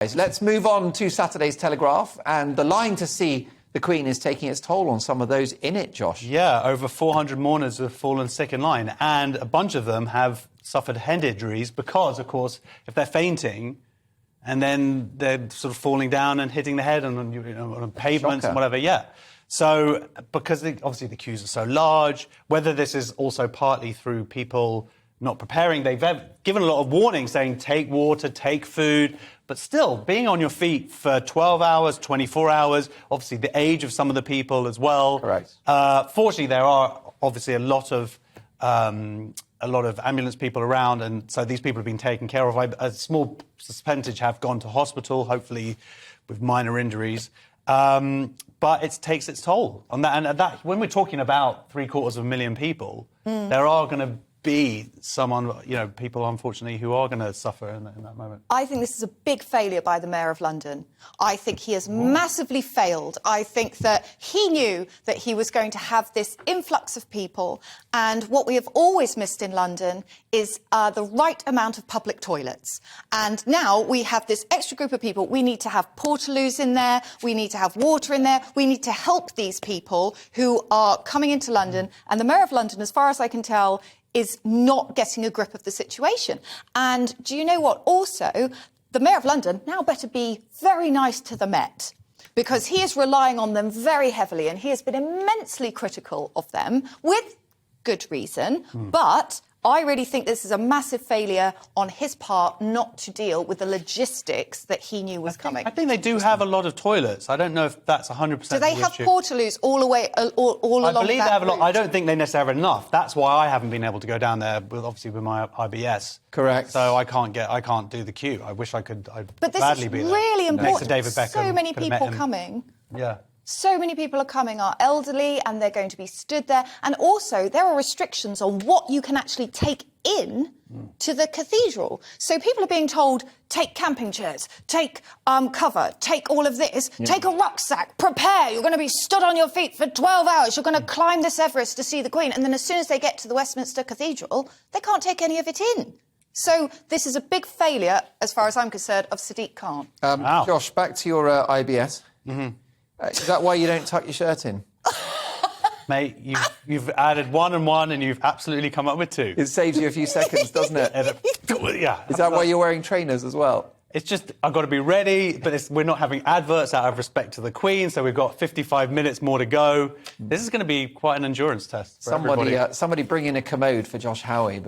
Let's move on to Saturday's Telegraph, and the line to see the Queen is taking its toll on some of those in it, Josh. Yeah, over 400 mourners have fallen sick in line, and a bunch of them have suffered head injuries because, of course, if they're fainting and then they're sort of falling down and hitting the head on pavements and whatever, yeah. So, because obviously the queues are so large, whether this is also partly through people not preparing, they've given a lot of warning saying take water, take food, but still, being on your feet for 12 hours, 24 hours, obviously the age of some of the people as well. Correct. Fortunately, there are obviously a lot of ambulance people around, and so these people have been taken care of. A small percentage have gone to hospital, hopefully with minor injuries. But it takes its toll on that. And that, when we're talking about 750,000 people, there are going to be people, unfortunately, who are going to suffer in that moment. I think this is a big failure by the Mayor of London. I think he has massively failed. I think that he knew that he was going to have this influx of people, and what we have always missed in London is the right amount of public toilets. And now we have this extra group of people. We need to have portaloos in there. We need to have water in there. We need to help these people who are coming into London. And the Mayor of London, as far as I can tell, is not getting a grip of the situation. And do you know what? Also, the Mayor of London now better be very nice to the Met, because he is relying on them very heavily, and he has been immensely critical of them, with good reason. But I really think this is a massive failure on his part not to deal with the logistics that he knew was coming. I think they do have a lot of toilets. I don't know if that's 100% Do they have portaloos all along that I believe they have a lot. route? I don't think they necessarily have enough. That's why I haven't been able to go down there, obviously with my IBS. Correct. So I can't do the queue. I wish I could. But this gladly is be there. really important. Next to David Beckham. So many Could have met people him. coming. Yeah. So many people are coming, are elderly, and they're going to be stood there. And also, there are restrictions on what you can actually take in to the cathedral. So people are being told, take camping chairs, take cover, take all of this, take a rucksack, prepare. You're going to be stood on your feet for 12 hours. You're going to climb this Everest to see the Queen. And then as soon as they get to the Westminster Cathedral, they can't take any of it in. So this is a big failure, as far as I'm concerned, of Sadiq Khan. Wow. Josh, back to your IBS. Is that why you don't tuck your shirt in? Mate, you've added 1 and 1 and you've absolutely come up with 2. It saves you a few seconds, doesn't it? Yeah. Is that why you're wearing trainers as well? It's just, I've got to be ready, but we're not having adverts out of respect to the Queen, so we've got 55 minutes more to go. This is going to be quite an endurance test for everybody. Somebody bring in a commode for Josh Howie.